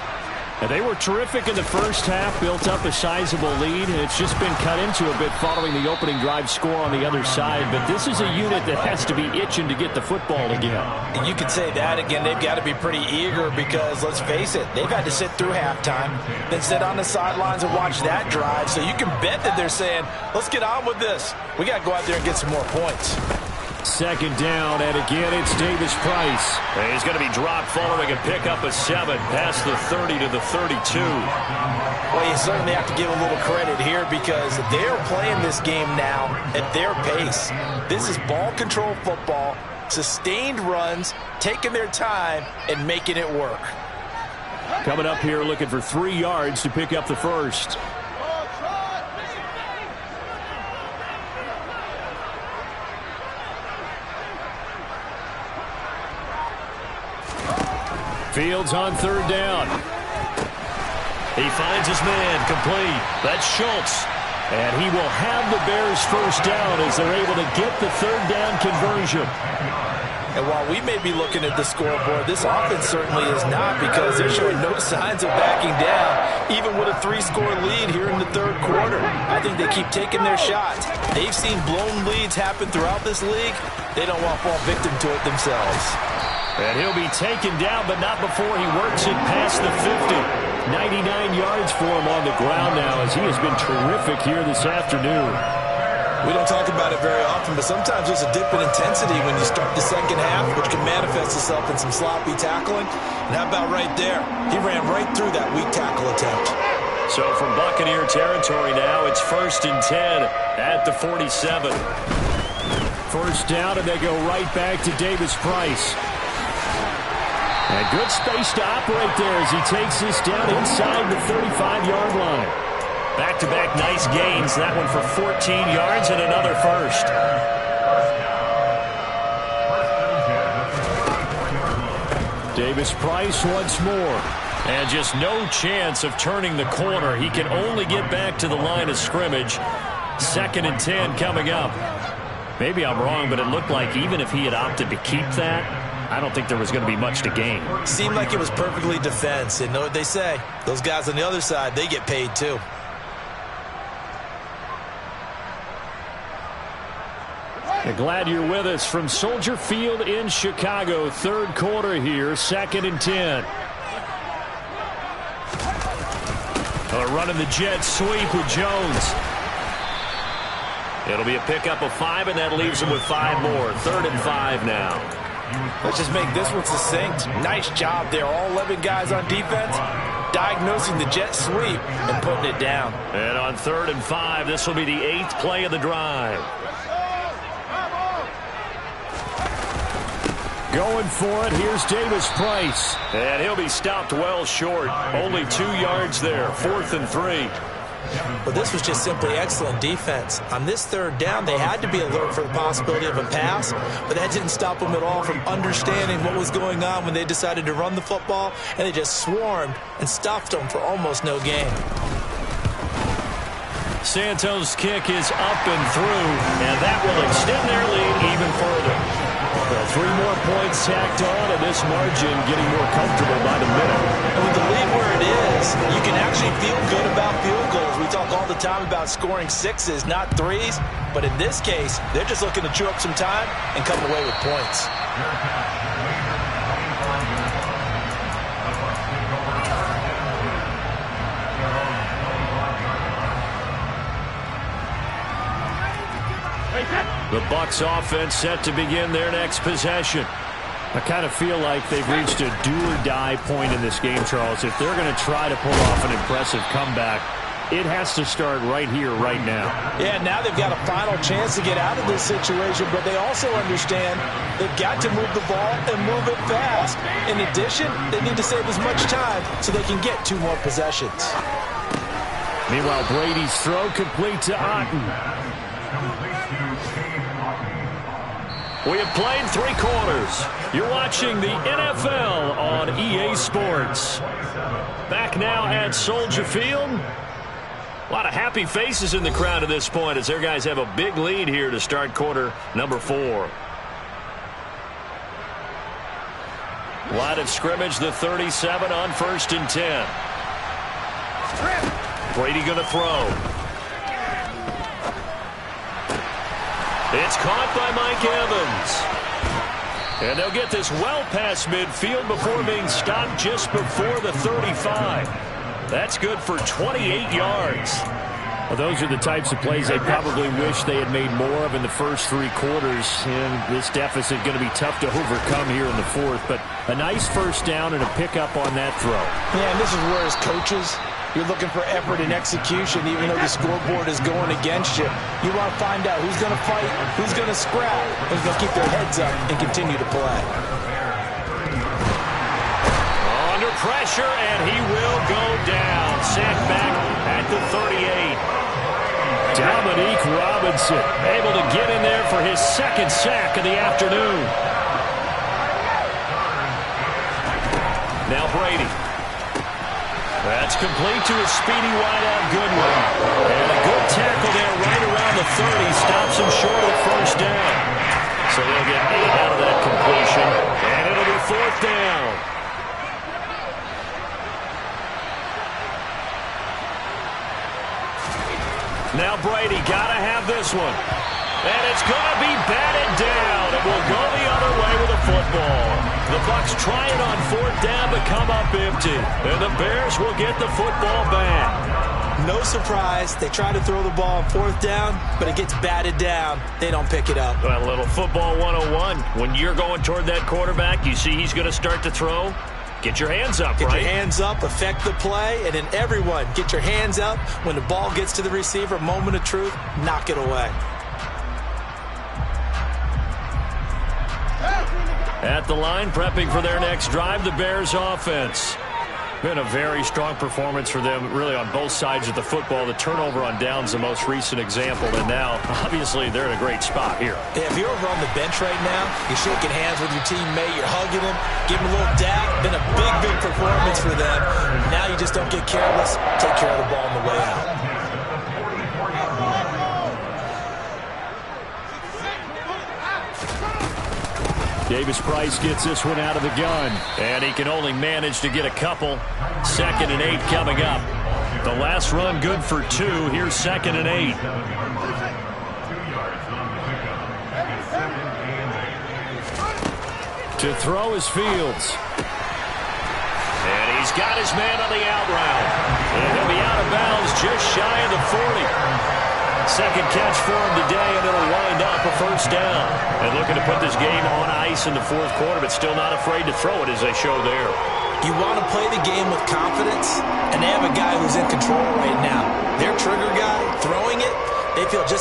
And they were terrific in the first half, built up a sizable lead. It's just been cut into a bit following the opening drive score on the other side. But this is a unit that has to be itching to get the football again. And you could say that again. They've got to be pretty eager because, let's face it, they've had to sit through halftime, then sit on the sidelines and watch that drive. So you can bet that they're saying, let's get on with this. We got to go out there and get some more points. Second down, and again, it's Davis Price. And he's going to be dropped following a pickup of 7 past the 30 to the 32. Well, you certainly have to give a little credit here because they're playing this game now at their pace. This is ball control football, sustained runs, taking their time, and making it work. Coming up here looking for 3 yards to pick up the first. Fields on third down. He finds his man complete. That's Schultz. And he will have the Bears first down as they're able to get the third down conversion. And while we may be looking at the scoreboard, this offense certainly is not because they're showing no signs of backing down, even with a 3-score lead here in the third quarter. I think they keep taking their shots. They've seen blown leads happen throughout this league. They don't want to fall victim to it themselves. And he'll be taken down, but not before he works it past the 50. 99 yards for him on the ground now as he has been terrific here this afternoon. We don't talk about it very often, but sometimes there's a dip in intensity when you start the second half, which can manifest itself in some sloppy tackling. And how about right there? He ran right through that weak tackle attempt. So from Buccaneer territory now, it's 1st and 10 at the 47. First down, and they go right back to Davis Price. And good space to operate there as he takes this down inside the 35-yard line. Back-to-back nice gains. That one for 14 yards and another first. Davis Price once more. And just no chance of turning the corner. He can only get back to the line of scrimmage. 2nd and 10 coming up. Maybe I'm wrong, but it looked like even if he had opted to keep that, I don't think there was going to be much to gain. Seemed like it was perfectly defense. And know what they say? Those guys on the other side, they get paid too. Glad you're with us from Soldier Field in Chicago. Third quarter here, 2nd and 10. Running the jet sweep with Jones. It'll be a pickup of 5, and that leaves him with 5 more. 3rd and 5 now. Let's just make this one succinct. Nice job there. All 11 guys on defense diagnosing the jet sweep and putting it down. And on 3rd and 5, this will be the 8th play of the drive. Going for it, here's Davis Price. And he'll be stopped well short. Only 2 yards there, 4th and 3. But this was just simply excellent defense. On this third down, they had to be alert for the possibility of a pass, but that didn't stop them at all from understanding what was going on when they decided to run the football, and they just swarmed and stuffed them for almost no gain. Santos' kick is up and through, and that will extend their lead even further. Well, 3 more points tacked on, and this margin getting more comfortable by the minute. And with the lead where it is, you can actually feel good about field goals. We talk all the time about scoring 6s, not 3s. But in this case, they're just looking to chew up some time and come away with points. The Bucs offense set to begin their next possession. I kind of feel like they've reached a do-or-die point in this game, Charles. If they're going to try to pull off an impressive comeback, it has to start right here, right now. Yeah, now they've got a final chance to get out of this situation, but they also understand they've got to move the ball and move it fast. In addition, they need to save as much time so they can get 2 more possessions. Meanwhile, Brady's throw complete to Otten. We have played 3 quarters. You're watching the NFL on EA Sports. Back now at Soldier Field. A lot of happy faces in the crowd at this point as their guys have a big lead here to start quarter number 4. Line of scrimmage, the 37 on 1st and 10. Brady going to throw. It's caught by Mike Evans. And they'll get this well past midfield before being stopped just before the 35. That's good for 28 yards. Well, those are the types of plays they probably wish they had made more of in the first 3 quarters. And this deficit going to be tough to overcome here in the 4th. But a nice first down and a pickup on that throw. Yeah, and this is where as coaches, you're looking for effort and execution, even though the scoreboard is going against you. You want to find out who's going to fight, who's going to scrap, who's going to keep their heads up and continue to play. Under pressure, and he will go down. Sack back at the 38. Dominique Robinson able to get in there for his 2nd sack of the afternoon. Now Brady. That's complete to a speedy wideout Goodwin. And a good tackle there right around the 30. Stops him short of the first down. So they'll get 8 out of that completion. And it'll be 4th down. Now Brady got to have this one. And it's going to be batted down. It will go the other way with the football. The Bucs try it on 4th down but come up empty. And the Bears will get the football back. No surprise. They try to throw the ball on 4th down, but it gets batted down. They don't pick it up. Well, a little football 101. When you're going toward that quarterback, you see he's going to start to throw. Get your hands up, right? Get your hands up, affect the play, and then everyone get your hands up. When the ball gets to the receiver, moment of truth, knock it away. At the line, prepping for their next drive, the Bears offense. Been a very strong performance for them, really, on both sides of the football. The turnover on downs, the most recent example, and now, obviously, they're in a great spot here. Yeah, if you're over on the bench right now, you're shaking hands with your teammate, you're hugging him, giving him a little dap. Been a big, big performance for them. Now you just don't get careless. Take care of the ball on the way out. Davis Price gets this one out of the gun. And he can only manage to get a couple. 2nd and 8 coming up. The last run good for 2. Here's 2nd and 8. To throw is Fields. And he's got his man on the out route. And he'll be out of bounds just shy of the 40. 2nd catch for him today, and it'll wind up a 1st down. And looking to put this game on ice in the 4th quarter, but still not afraid to throw it as they show there. You want to play the game with confidence, and they have a guy who's in control right now. Their trigger guy throwing it, they feel just